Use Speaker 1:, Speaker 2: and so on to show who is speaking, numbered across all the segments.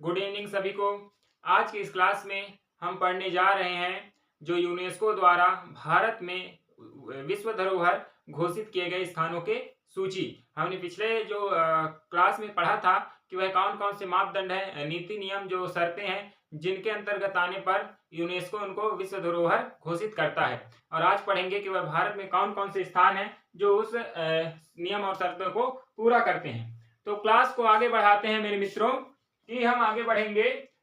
Speaker 1: Good evening सभी को। आज की इस क्लास में हम पढ़ने जा रहे हैं जो यूनेस्को द्वारा भारत में विश्व धरोहर घोषित किए गए स्थानों के सूची। हमने पिछले जो क्लास में पढ़ा था कि वह कौन कौन से मापदंड है, नीति नियम, जो शर्तें हैं जिनके अंतर्गत आने पर यूनेस्को उनको विश्व धरोहर घोषित करता है। और आज पढ़ेंगे कि वह भारत में कौन कौन से स्थान हैं जो उस नियम और शर्तों को पूरा करते हैं। तो क्लास को आगे बढ़ाते हैं मेरे मित्रों कि हम आगे बढ़ेंगे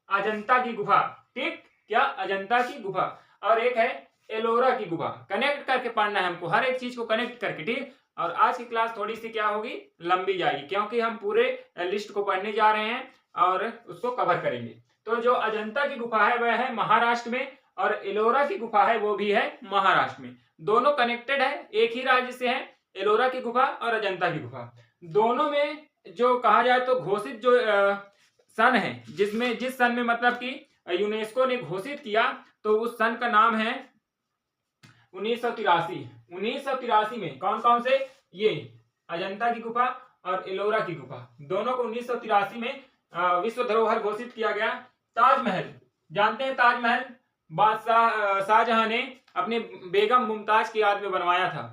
Speaker 1: अजंता की गुफा। ठीक, क्या अजंता की गुफा, और एक है एलोरा की गुफा। कनेक्ट करके पढ़ना है हमको, हर एक चीज को कनेक्ट करके। ठीक, और आज की क्लास थोड़ी सी क्या होगी, लंबी जाएगी, क्योंकि हम पूरे लिस्ट को पढ़ने जा रहे हैं और उसको कवर करेंगे। तो जो अजंता की गुफा है वह है महाराष्ट्र में, और एलोरा की गुफा है वो भी है महाराष्ट्र में। दोनों कनेक्टेड है, एक ही राज्य से है, एलोरा की गुफा और अजंता की गुफा। दोनों में जो कहा जाए तो घोषित जो सन है, जिस सन में मतलब कि यूनेस्को ने घोषित किया, तो उस सन का नाम है 1983। 1983 में कौन कौन से, ये अजंता की गुफा और एलोरा की गुफा, दोनों को 1983 में विश्व धरोहर घोषित किया गया। ताजमहल जानते हैं, ताजमहल बादशाह शाहजहां ने अपने बेगम मुमताज की याद में बनवाया था।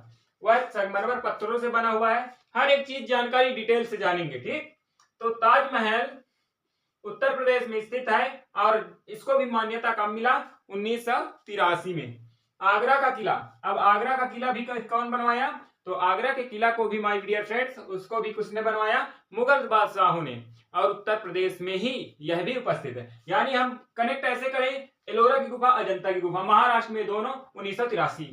Speaker 1: वह संगमरमर पत्थरों से बना हुआ है। हर एक चीज जानकारी डिटेल से जानेंगे। ठीक, तो ताजमहल उत्तर प्रदेश में स्थित है और इसको भी मान्यता कब मिला, 1983 में। आगरा का किला, अब आगरा का किला भी कौन बनवाया, तो आगरा के किला को भी माय डियर फ्रेंड्स उसको भी किसने बनवाया, मुगल बादशाहों ने, और उत्तर प्रदेश में ही यह भी उपस्थित है। यानी हम कनेक्ट ऐसे करें, एलोरा की गुफा, अजंता की गुफा महाराष्ट्र में, दोनों 1983।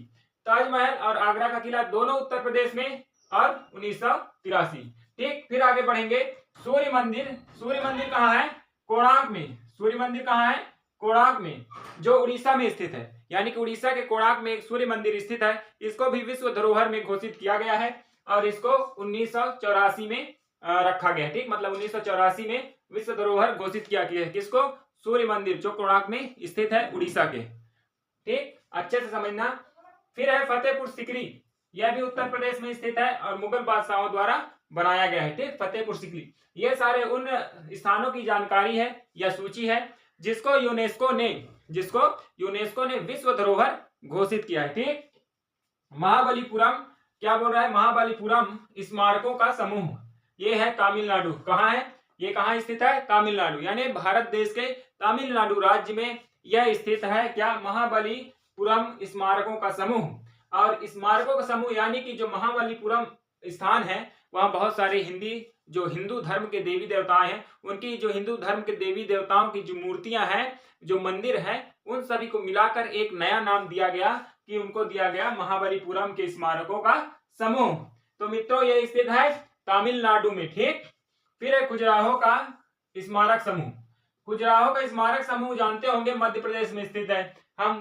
Speaker 1: ताजमहल और आगरा का किला दोनों उत्तर प्रदेश में और 1983। ठीक, फिर आगे बढ़ेंगे। सूर्य मंदिर, सूर्य मंदिर कहाँ है, कोणार्क में। सूर्य मंदिर कहाँ है, कोणार्क में, जो उड़ीसा में स्थित है। यानी कि उड़ीसा के कोणार्क में एक सूर्य मंदिर स्थित है। इसको भी विश्व धरोहर में घोषित किया गया है और इसको 1984 में रखा गया है। ठीक, मतलब 1984 में विश्व धरोहर घोषित किया गया है। किसको, सूर्य मंदिर, जो कोणार्क में स्थित है उड़ीसा के। ठीक, अच्छे से समझना। फिर है फतेहपुर सिकरी, यह भी उत्तर प्रदेश में स्थित है और मुगल बादशाहों द्वारा बनाया गया है। ठीक, फतेहपुर सिकरी। ये सारे उन स्थानों की जानकारी है या सूची है जिसको यूनेस्को ने विश्व धरोहर घोषित किया है। ठीक, महाबलीपुरम, क्या बोल रहा है, महाबलीपुरम स्मारकों का समूह, ये है तमिलनाडु। कहाँ है, ये कहाँ स्थित है, तमिलनाडु, यानी भारत देश के तमिलनाडु राज्य में यह स्थित है। क्या, महाबलीपुरम स्मारकों का समूह। और स्मारकों का समूह यानी कि जो महाबलीपुरम स्थान है वहां बहुत सारे हिंदू धर्म के देवी देवता हैं, उनकी जो हिंदू धर्म के देवी देवताओं की जो मूर्तियां हैं, जो मंदिर हैं, उन सभी को मिलाकर एक नया नाम दिया गया कि उनको दिया गया महाबलीपुरम के स्मारकों का समूह। तो मित्रों ये स्थित है तमिलनाडु में। ठीक, फिर है खजुराहो का स्मारक समूह। खजुराहो का स्मारक समूह जानते होंगे मध्य प्रदेश में स्थित है। हम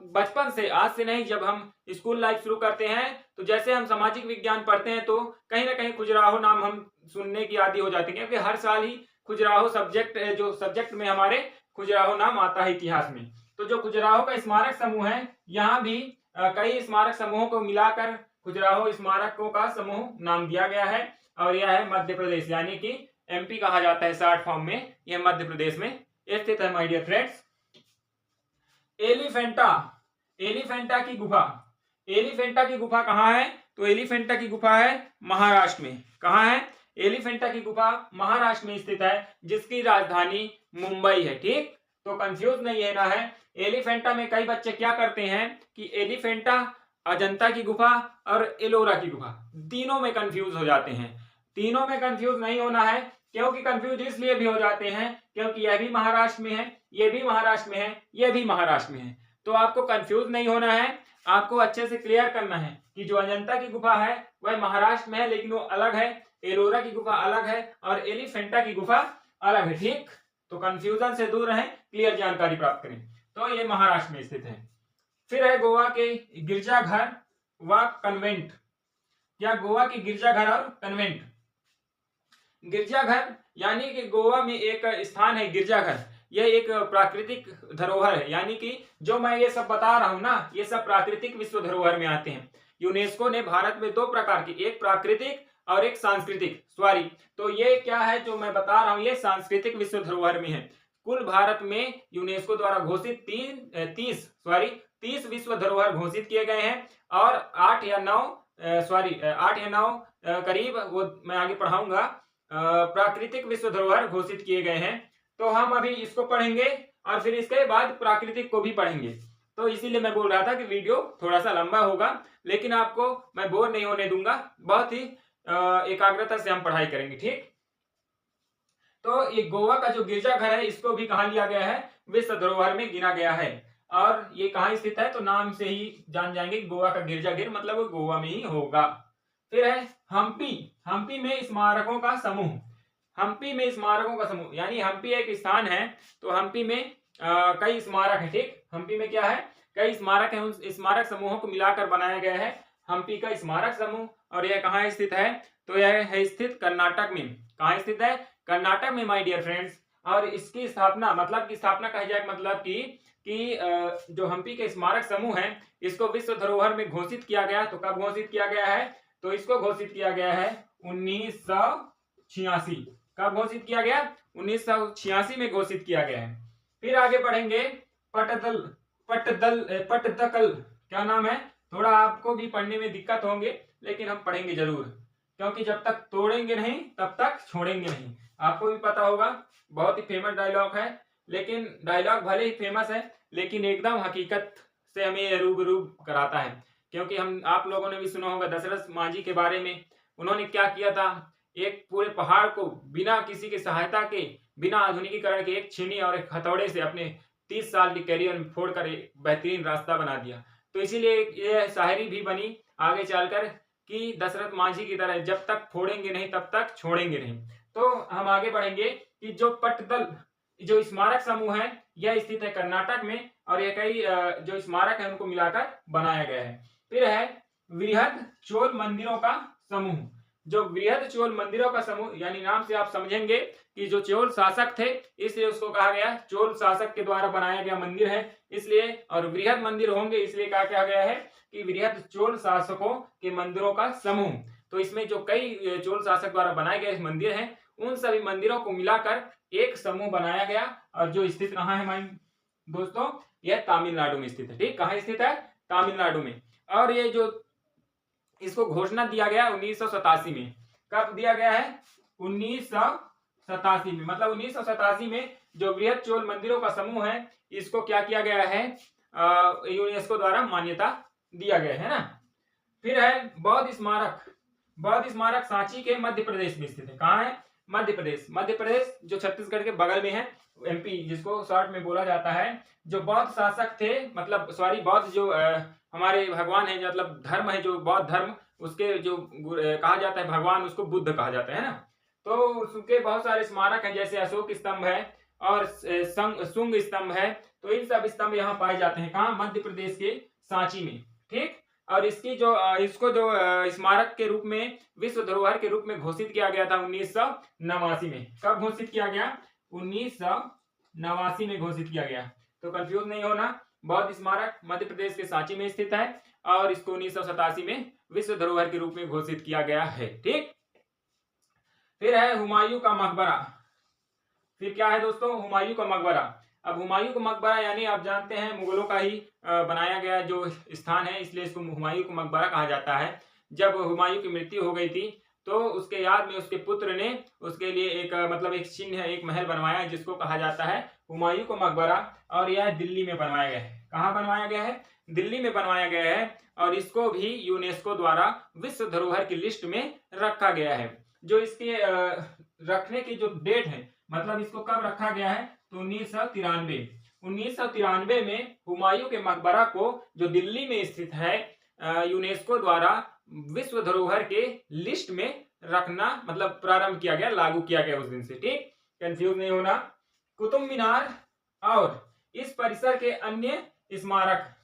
Speaker 1: बचपन से, आज से नहीं, जब हम स्कूल लाइफ शुरू करते हैं तो जैसे हम सामाजिक विज्ञान पढ़ते हैं तो कहीं ना कहीं खजुराहो नाम हम सुनने की आदि हो जाती है, क्योंकि हर साल ही खजुराहो सब्जेक्ट में हमारे खजुराहो नाम आता है इतिहास में। तो जो खजुराहो का स्मारक समूह है, यहाँ भी कई स्मारक समूहों को मिलाकर खजुराहो स्मारकों का समूह नाम दिया गया है और यह है मध्य प्रदेश, यानी कि एमपी कहा जाता है शॉर्ट फॉर्म में, यह मध्य प्रदेश में स्थित है माय डियर फ्रेंड्स। एलिफेंटा की गुफा, एलिफेंटा की गुफा कहाँ है, तो एलिफेंटा की गुफा है महाराष्ट्र में। कहाँ है, एलिफेंटा की गुफा महाराष्ट्र में स्थित है, जिसकी राजधानी मुंबई है। ठीक, तो कंफ्यूज नहीं है ना है। एलिफेंटा में कई बच्चे क्या करते हैं कि एलिफेंटा, अजंता की गुफा और एलोरा की गुफा तीनों में कंफ्यूज हो जाते हैं। तीनों में कंफ्यूज नहीं होना है, क्योंकि कंफ्यूज इसलिए भी हो जाते हैं क्योंकि यह भी महाराष्ट्र में है, यह भी महाराष्ट्र में है, यह भी महाराष्ट्र में है। तो आपको कंफ्यूज नहीं होना है, आपको अच्छे से क्लियर करना है कि जो अजंता की गुफा है वह महाराष्ट्र में है, लेकिन वो अलग है, एलोरा की गुफा अलग है और एलिफेंटा की गुफा अलग है। ठीक, तो कंफ्यूजन से दूर रहें, क्लियर जानकारी प्राप्त करें। तो ये महाराष्ट्र में स्थित है। फिर है गोवा के गिरजाघर व कन्वेंट, या गोवा की गिरजाघर और कन्वेंट। गिरजाघर यानी कि गोवा में एक स्थान है गिरजाघर, यह एक प्राकृतिक धरोहर है। यानी कि जो मैं ये सब बता रहा हूं ना, ये सब प्राकृतिक विश्व धरोहर में आते हैं। यूनेस्को ने भारत में दो प्रकार की, एक प्राकृतिक और एक सांस्कृतिक, सॉरी, तो ये क्या है जो मैं बता रहा हूं, ये सांस्कृतिक विश्व धरोहर में है। कुल भारत में यूनेस्को द्वारा घोषित 30 विश्व धरोहर घोषित किए गए हैं और 8 या 9 करीब, वो मैं आगे पढ़ाऊंगा, प्राकृतिक विश्व धरोहर घोषित किए गए हैं। तो हम अभी इसको पढ़ेंगे और फिर इसके बाद प्राकृतिक को भी पढ़ेंगे। तो इसीलिए मैं बोल रहा था कि वीडियो थोड़ा सा लंबा होगा, लेकिन आपको मैं बोर नहीं होने दूंगा, बहुत ही एकाग्रता से हम पढ़ाई करेंगे, ठीक। तो ये गोवा का जो गिरजाघर है, इसको भी कहा लिया गया है, विश्व धरोहर में गिना गया है। और ये कहाँ स्थित है, तो नाम से ही जान जाएंगे, गोवा का गिरजाघर मतलब वो गोवा में ही होगा। फिर है हम्पी। हम्पी में स्मारकों का समूह। हम्पी में स्मारकों का समूह यानी हम्पी एक स्थान है, तो हम्पी में कई स्मारक है, ठीक। हम्पी में क्या है, कई स्मारक है, उन स्मारक समूहों को मिलाकर बनाया गया है हम्पी का स्मारक समूह। और यह कहाँ स्थित है, तो यह है स्थित कर्नाटक में। कहाँ स्थित है, कर्नाटक में माय डियर फ्रेंड्स। और इसकी स्थापना, मतलब की स्थापना कही जाए, मतलब कि जो हम्पी के स्मारक समूह है, इसको विश्व धरोहर में घोषित किया गया। तो कब घोषित किया गया है, तो इसको घोषित किया गया है 1986। कब घोषित किया गया, 1986 में घोषित किया गया है। फिर आगे पढ़ेंगे पट्टदकल, क्या नाम है, थोड़ा आपको भी पढ़ने में दिक्कत होंगे, लेकिन हम पढ़ेंगे जरूर, क्योंकि जब तक तोड़ेंगे नहीं तब तक छोड़ेंगे नहीं। आपको भी पता होगा, बहुत ही फेमस डायलॉग है, लेकिन डायलॉग भले ही फेमस है, लेकिन एकदम हकीकत से हमें रूबरू कराता है। क्योंकि हम, आप लोगों ने भी सुना होगा दशरथ मांझी के बारे में, उन्होंने क्या किया था, एक पूरे पहाड़ को बिना किसी की सहायता के, बिना आधुनिकीकरण के, एक छीनी और एक हथौड़े से अपने 30 साल के कैरियर में फोड़कर एक बेहतरीन रास्ता बना दिया। तो इसीलिए यह शायरी भी बनी आगे चलकर कि दशरथ मांझी की तरह, जब तक फोड़ेंगे नहीं तब तक छोड़ेंगे नहीं। तो हम आगे बढ़ेंगे कि जो पट्टदल जो स्मारक समूह है, यह स्थित है कर्नाटक में, और यह कई जो स्मारक है उनको मिलाकर बनाया गया है। फिर है वृहद चोल मंदिरों का समूह। जो वृहद चोल मंदिरों का समूह, यानी नाम से आप समझेंगे कि जो चोल शासक थे, इसलिए उसको कहा गया चोल शासक के द्वारा बनाया गया मंदिर है, इसलिए, और वृहद मंदिर होंगे इसलिए कहा गया है कि वृहद चोल शासकों के मंदिरों का समूह। तो इसमें जो कई चोल शासक द्वारा बनाए गए मंदिर हैं, उन सभी मंदिरों को मिलाकर एक समूह बनाया गया, और जो स्थित कहाँ है हमारे दोस्तों, यह तमिलनाडु में स्थित है, ठीक। कहाँ स्थित है, तमिलनाडु में। और ये जो इसको घोषणा दिया गया 1987 में। कब दिया गया है, 1987 में, मतलब 1987 में जो वृहद चोल मंदिरों का समूह है, इसको क्या किया गया है, यूनेस्को द्वारा मान्यता दिया गया है ना। फिर है बौद्ध स्मारक। बौद्ध स्मारक सांची के मध्य प्रदेश में स्थित है। कहाँ है, मध्य प्रदेश। मध्य प्रदेश जो छत्तीसगढ़ के बगल में है, एमपी जिसको शॉर्ट में बोला जाता है। जो बौद्ध शासक थे, मतलब सॉरी, बौद्ध जो हमारे भगवान है, मतलब धर्म है, जो बौद्ध धर्म, उसके जो कहा जाता है भगवान, उसको बुद्ध कहा जाता है ना। तो उसके बहुत सारे स्मारक हैं, जैसे अशोक स्तंभ है और शुंग स्तंभ है। तो इन सब स्तंभ यहाँ पाए जाते हैं, कहाँ, मध्य प्रदेश के सांची में, ठीक। और इसकी जो इसको जो स्मारक के रूप में, विश्व धरोहर के रूप में घोषित किया गया था 1989 में। कब घोषित किया गया, 1989 में घोषित किया गया। तो कंफ्यूज नहीं होना, बौद्ध स्मारक मध्य प्रदेश के सांची में स्थित है, और इसको 1987 में विश्व धरोहर के रूप में घोषित किया गया है, ठीक। फिर है हुमायूं का मकबरा। फिर क्या है दोस्तों, हुमायूं का मकबरा। अब हुमायूं का मकबरा यानी आप जानते हैं मुगलों का ही बनाया गया जो स्थान है, इसलिए इसको हुमायूं का मकबरा कहा जाता है। जब हुमायूं की मृत्यु हो गई थी, तो उसके याद में उसके पुत्र ने उसके लिए एक मतलब एक चिन्ह, एक महल बनवाया, जिसको कहा जाता है हुमायूं का मकबरा। और यह दिल्ली में बनवाया गया है। कहाँ बनवाया गया है, दिल्ली में बनवाया गया है। और इसको भी यूनेस्को द्वारा विश्व धरोहर की लिस्ट में रखा गया है। जो इसके रखने की जो डेट है, मतलब इसको कब रखा गया है, तो 1993 में हुमायूं के मकबरा को, जो दिल्ली में स्थित है, यूनेस्को द्वारा विश्व धरोहर के लिस्ट में रखना मतलब प्रारंभ किया गया, लागू किया गया उस दिन से, ठीक। कंफ्यूज नहीं होना। कुतुब मीनार और इस परिसर के अन्य स्मारक।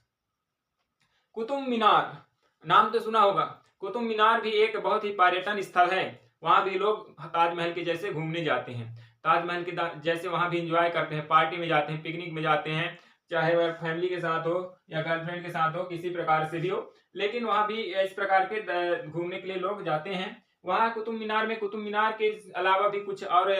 Speaker 1: कुतुब मीनार नाम तो सुना होगा। कुतुब मीनार भी एक बहुत ही पर्यटन स्थल है। वहां भी लोग ताजमहल के जैसे घूमने जाते हैं, ताजमहल के जैसे वहां भी एंजॉय करते हैं, पार्टी में जाते हैं, पिकनिक में जाते हैं, चाहे वह फैमिली के साथ हो या गर्लफ्रेंड के साथ हो, किसी प्रकार से भी हो, लेकिन वहां भी इस प्रकार के घूमने के लिए लोग जाते हैं। वहाँ कुतुब मीनार में कुतुब मीनार के अलावा भी कुछ और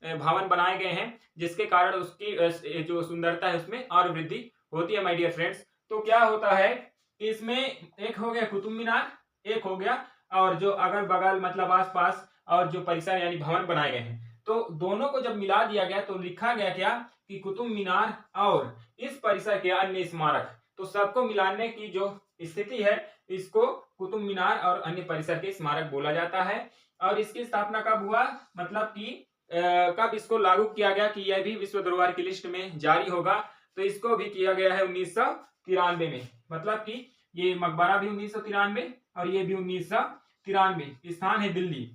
Speaker 1: भवन बनाए गए हैं, जिसके कारण उसकी जो सुंदरता है उसमें और वृद्धि होती है माय डियर फ्रेंड्स। तो क्या होता है कि इसमें एक हो गया कुतुब मीनार, एक हो गया और जो अगल बगल मतलब आसपास और जो परिसर यानी भवन बनाए गए हैं, तो दोनों को जब मिला दिया गया तो लिखा गया क्या कि कुतुब मीनार और इस परिसर के अन्य स्मारक। तो सबको मिलाने की जो स्थिति है इसको कुतुब मीनार और अन्य परिसर के स्मारक बोला जाता है। और इसकी स्थापना कब हुआ, मतलब कि कब इसको लागू किया गया कि यह भी विश्व धरोहर की लिस्ट में जारी होगा, तो इसको भी किया गया है 1993 में। मतलब कि ये मकबरा भी 1993 और ये भी 1993। स्थान है दिल्ली।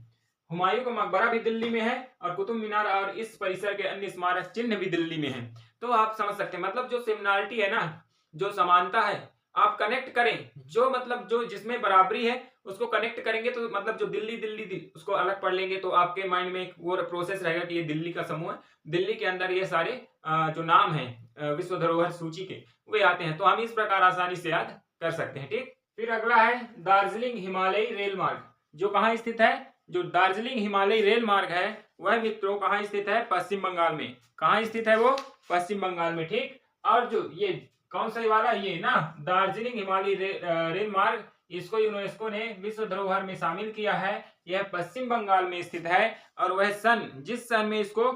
Speaker 1: हुमायूं का मकबरा भी दिल्ली में है और कुतुब मीनार और इस परिसर के अन्य स्मारक चिन्ह भी दिल्ली में है। तो आप समझ सकते हैं, मतलब जो सिमिलरिटी है ना, जो समानता है, आप कनेक्ट करें, जो मतलब जो जिसमें बराबरी है उसको कनेक्ट करेंगे तो मतलब जो दिल्ली दिल्ली दिल्ली उसको अलग पढ़ लेंगे तो आपके माइंड में एक वो प्रोसेस रहेगा कि ये दिल्ली का समूह है, दिल्ली के अंदर ये सारे जो नाम है विश्व धरोहर सूची के वे आते हैं। तो हम इस प्रकार आसानी से याद कर सकते हैं। ठीक, फिर अगला है दार्जिलिंग हिमालयी रेल मार्ग, जो कहाँ स्थित है। जो दार्जिलिंग हिमालयी रेल मार्ग है वह मित्रों कहाँ स्थित है, पश्चिम बंगाल में। कहाँ स्थित है वो, पश्चिम बंगाल में। ठीक, और जो ये कौन सा वाला ये ना दार्जिलिंग हिमालयी रेल मार्ग, इसको यूनेस्को ने विश्व धरोहर में शामिल किया है। यह पश्चिम बंगाल में स्थित है और वह सन जिस सन में इसको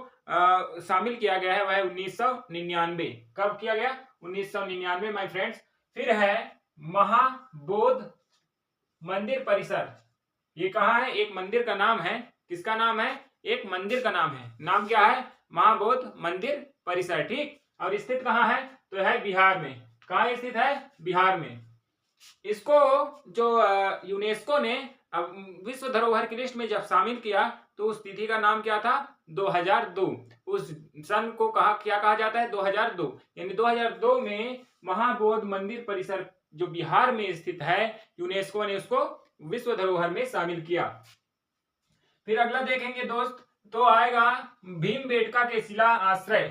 Speaker 1: शामिल किया गया है वह 1999। कब किया गया, 1999 माय फ्रेंड्स। फिर है महाबोध मंदिर परिसर, ये कहाँ है, एक मंदिर का नाम है। किसका नाम है, एक मंदिर का नाम है। नाम क्या है, महाबोध मंदिर परिसर। ठीक, और स्थित कहाँ है, तो है बिहार में। कहाँ स्थित है, बिहार में। इसको जो यूनेस्को ने विश्व धरोहर की लिस्ट में जब शामिल किया तो उस तिथि का नाम क्या था, 2002। उस सन को क्या कहा जाता है, 2002। यानी 2002 में महाबोध मंदिर परिसर जो बिहार में स्थित है, यूनेस्को ने उसको विश्व धरोहर में शामिल किया। फिर अगला देखेंगे दोस्त, तो आएगा भीमबेटका के शिला आश्रय।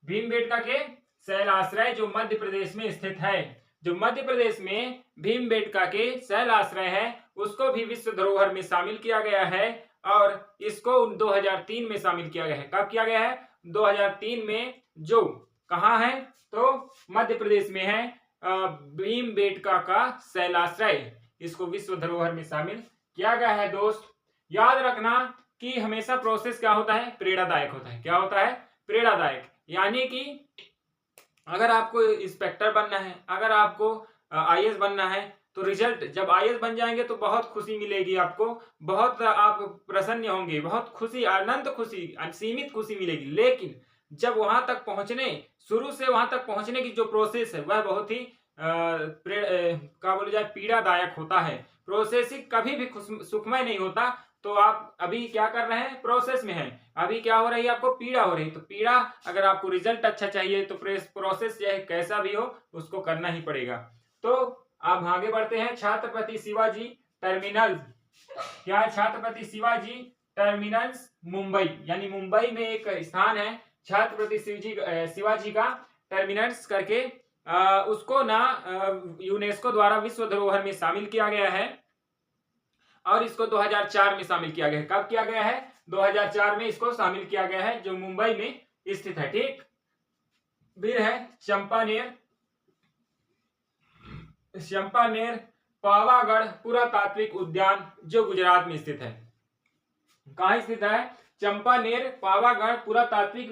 Speaker 1: भीमबेटका के शैलाश्रय जो मध्य प्रदेश में स्थित है। जो मध्य प्रदेश में भीमबेटका के शैलाश्रय है उसको भी विश्व धरोहर में शामिल किया गया है और इसको 2003 में शामिल किया गया है। कब किया गया है, 2003 में। जो कहाँ है, तो मध्य प्रदेश में है भीमबेटका का शैलाश्रय, इसको विश्व धरोहर में शामिल किया गया है। दोस्त याद रखना कि हमेशा प्रोसेस क्या होता है, प्रेरणादायक होता है। क्या होता है, प्रेरणादायक। यानी कि अगर आपको इंस्पेक्टर बनना है, अगर आपको आईएएस बनना है, तो रिजल्ट जब आईएएस बन जाएंगे तो बहुत खुशी मिलेगी आपको, बहुत आप प्रसन्न होंगे, बहुत खुशी, अनंत खुशी, असीमित खुशी मिलेगी। लेकिन जब वहां तक पहुंचने, शुरू से वहां तक पहुंचने की जो प्रोसेस है वह बहुत ही क्या बोला जाए, पीड़ादायक होता है। प्रोसेस कभी भी सुखमय नहीं होता। तो आप अभी क्या कर रहे हैं, प्रोसेस में हैं। अभी क्या हो रही है, आपको पीड़ा हो रही है। तो पीड़ा, अगर आपको रिजल्ट अच्छा चाहिए तो प्रोसेस चाहे कैसा भी हो उसको करना ही पड़ेगा। तो अब आगे बढ़ते हैं। छत्रपति शिवाजी टर्मिनल, क्या है, छत्रपति शिवाजी टर्मिनल्स मुंबई, यानी मुंबई में एक स्थान है छत्रपति शिवाजी का टर्मिनल्स करके। उसको ना यूनेस्को द्वारा विश्व धरोहर में शामिल किया गया है और इसको 2004 में शामिल किया गया है। कब किया गया है, 2004 में इसको शामिल किया गया है, जो मुंबई में स्थित है। ठीक, फिर है चंपानेर पावागढ़ पुरातात्विक उद्यान, जो गुजरात में स्थित है। कहाँ स्थित है, चंपानेर पावागढ़ पुरातात्विक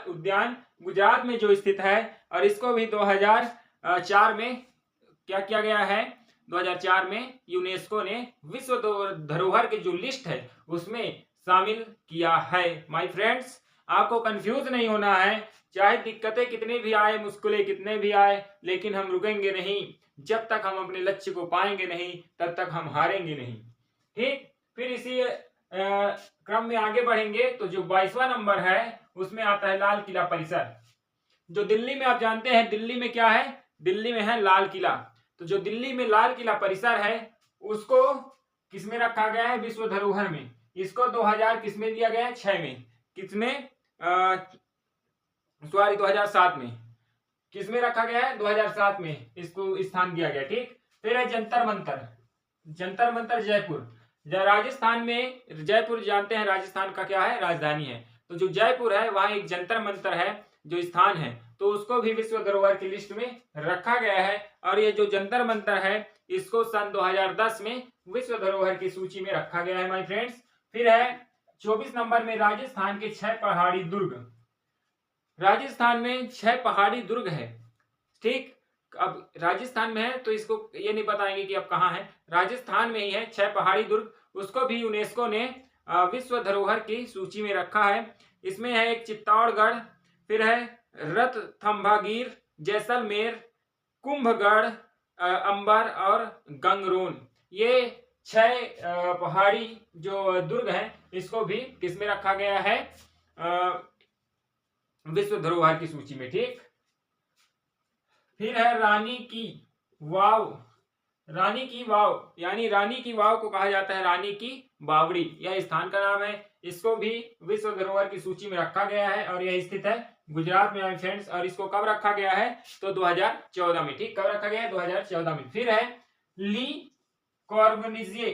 Speaker 1: उद्यान गुजरात में जो स्थित है। और इसको भी 2004 में क्या किया गया है, 2004 में यूनेस्को ने विश्व धरोहर की जो लिस्ट है उसमें शामिल किया है। माय फ्रेंड्स, आपको कंफ्यूज नहीं होना है। चाहे दिक्कतें कितनी भी आए, मुश्किलें कितने भी आए, लेकिन हम रुकेंगे नहीं। जब तक हम अपने लक्ष्य को पाएंगे नहीं तब तक हम हारेंगे नहीं। ठीक, फिर इसी क्रम में आगे बढ़ेंगे। तो जो 22वां नंबर है उसमें आता है लाल किला परिसर, जो दिल्ली में, आप जानते हैं दिल्ली में क्या है, दिल्ली में है लाल किला। तो जो दिल्ली में लाल किला परिसर है उसको किसमें रखा गया है, विश्व धरोहर में। इसको 2000 किसमें दिया गया है, 6 में। किसमें, सॉरी 2007 में। किसमें रखा गया है, 2007 में इसको स्थान दिया गया। ठीक, फिर है जंतर मंतर, जंतर मंतर जयपुर। राजस्थान में जयपुर जानते हैं राजस्थान का क्या है, राजधानी है। तो जो जयपुर है वहां एक जंतर मंतर है जो स्थान है, तो उसको भी विश्व धरोहर की लिस्ट में रखा गया है। और ये जो जंतर मंतर है इसको सन 2010 में विश्व धरोहर की सूची में रखा गया है माय फ्रेंड्स। फिर है 24 नंबर में राजस्थान के 6 पहाड़ी दुर्ग। राजस्थान में 6 पहाड़ी दुर्ग है, ठीक। अब राजस्थान में है तो इसको ये नहीं बताएंगे कि अब कहाँ है, राजस्थान में ही है 6 पहाड़ी दुर्ग। उसको भी यूनेस्को ने विश्व धरोहर की सूची में रखा है। इसमें है एक चित्तौड़गढ़, फिर है रणथंभागीर, जैसलमेर, कुंभगढ़, अंबर और गंगरोन। ये 6 पहाड़ी जो दुर्ग हैं इसको भी किसमें रखा गया है, विश्व धरोहर की सूची में, ठीक। फिर है रानी की वाव। रानी की वाव यानी रानी की वाव को कहा जाता है रानी की बावड़ी, यह स्थान का नाम है। इसको भी विश्व धरोहर की सूची में रखा गया है और यह स्थित है गुजरात में फ्रेंड्स। और इसको कब रखा गया है, तो 2014 में, ठीक। कब रखा गया है, 2014 में। फिर है ली कॉर्बुजिए,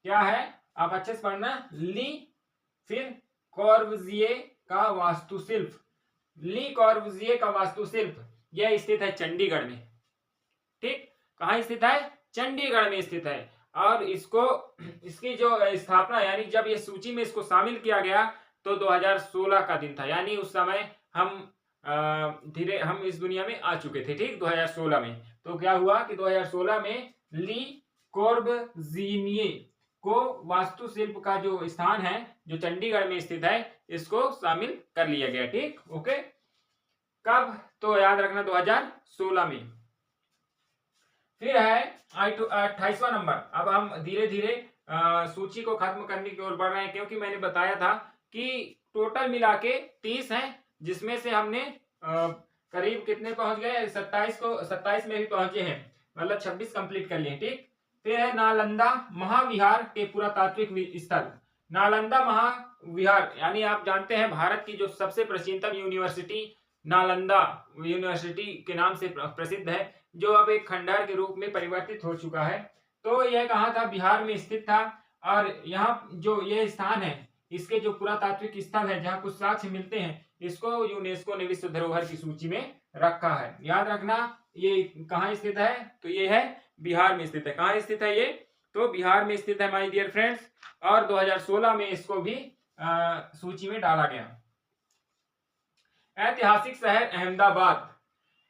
Speaker 1: क्या है आप अच्छे से पढ़ना, ली फिर कॉर्बुजिए का वास्तुशिल्प। ली कॉर्बुजिए का वास्तुशिल्प यह स्थित है चंडीगढ़ में, ठीक। कहाँ स्थित है, चंडीगढ़ में स्थित है। और इसको इसकी जो स्थापना यानी जब ये सूची में इसको शामिल किया गया तो 2016 का दिन था, यानी उस समय हम इस दुनिया में आ चुके थे, ठीक। 2016 में तो क्या हुआ कि 2016 में ली कॉर्बुजिए को वास्तुशिल्प का जो स्थान है जो चंडीगढ़ में स्थित है इसको शामिल कर लिया गया, ठीक। ओके, कब, तो याद रखना 2016 में। फिर है 28वां नंबर। अब हम धीरे धीरे सूची को खत्म करने की ओर बढ़ रहे हैं, क्योंकि मैंने बताया था कि टोटल मिला के 30 हैं, जिसमें से हमने करीब कितने पहुंच गए, 27 में भी पहुंचे हैं, मतलब 26 कंप्लीट कर लिए, ठीक। फिर है नालंदा महाविहार के पुरातात्विक स्थल। नालंदा महाविहार यानी आप जानते हैं भारत की जो सबसे प्राचीनतम यूनिवर्सिटी नालंदा यूनिवर्सिटी के नाम से प्रसिद्ध है, जो अब एक खंडहर के रूप में परिवर्तित हो चुका है। तो यह कहाँ था, बिहार में स्थित था। और यहाँ जो यह स्थान है इसके जो पुरातात्विक स्थल है जहाँ कुछ साक्ष्य मिलते हैं, इसको यूनेस्को ने विश्व धरोहर की सूची में रखा है। याद रखना ये कहाँ स्थित है, तो ये है बिहार में स्थित है। कहाँ स्थित है ये, तो बिहार में स्थित है माय डियर फ्रेंड्स। और 2016 में इसको भी सूची में डाला गया। ऐतिहासिक शहर अहमदाबाद।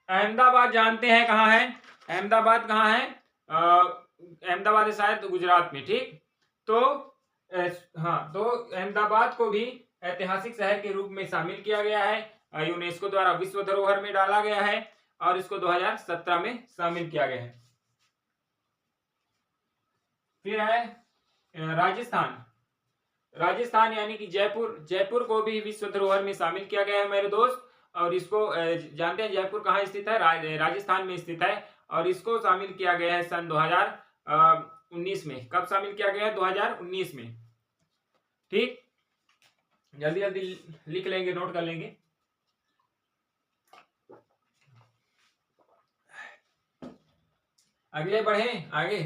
Speaker 1: अहमदाबाद जानते हैं कहाँ है, अहमदाबाद कहाँ है, अहमदाबाद है शायद गुजरात में, ठीक। तो हाँ, तो अहमदाबाद को भी ऐतिहासिक शहर के रूप में शामिल किया गया है, यूनेस्को द्वारा विश्व धरोहर में डाला गया है और इसको 2017 में शामिल किया गया है। फिर है राजस्थान। राजस्थान यानी कि जयपुर। जयपुर को भी विश्व धरोहर में शामिल किया गया है मेरे दोस्त। और इसको जानते हैं जयपुर कहाँ स्थित है, राजस्थान में स्थित है। और इसको शामिल किया गया है सन 2019 में। कब शामिल किया गया है, 2019 में, ठीक। जल्दी जल्दी लिख लेंगे, नोट कर लेंगे। अगले बढ़े आगे,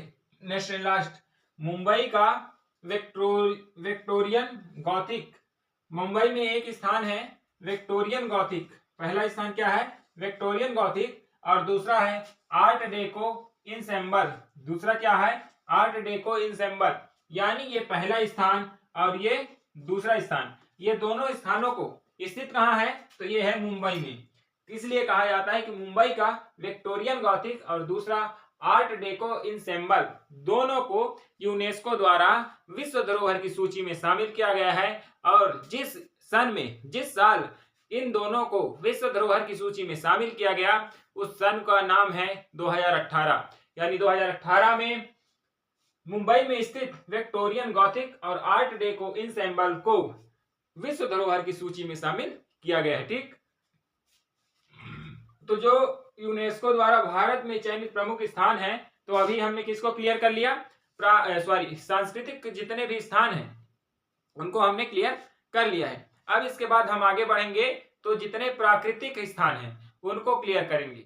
Speaker 1: नेक्स्ट एंड लास्ट, मुंबई का विक्टोरियन गॉथिक। मुंबई में एक स्थान है विक्टोरियन गॉथिक। पहला स्थान क्या है, विक्टोरियन गॉथिक। और दूसरा है आर्ट डेको इंसेंबल। दूसरा क्या है, आर्ट डेको इंसेंबल। यानी ये पहला स्थान और ये दूसरा स्थान, ये दोनों स्थानों को स्थित कहाँ है, तो ये है मुंबई में। इसलिए कहा जाता है कि मुंबई का विक्टोरियन गॉथिक और दूसरा आर्ट डेको इंसेंबल, दोनों को यूनेस्को द्वारा विश्व धरोहर की सूची में शामिल किया गया है। और जिस साल इन दोनों को विश्व धरोहर की सूची में शामिल किया गया उस सन का नाम है 2018। यानी 2018 में मुंबई में स्थित विक्टोरियन गॉथिक और आर्ट डेको इंसेंबल को विश्व धरोहर की सूची में शामिल किया गया है, ठीक। तो जो यूनेस्को द्वारा भारत में चयनित प्रमुख स्थान हैं, तो अभी हमने किसको क्लियर कर लिया, सांस्कृतिक जितने भी स्थान हैं उनको हमने क्लियर कर लिया है। अब इसके बाद हम आगे बढ़ेंगे तो जितने प्राकृतिक स्थान हैं उनको क्लियर करेंगे।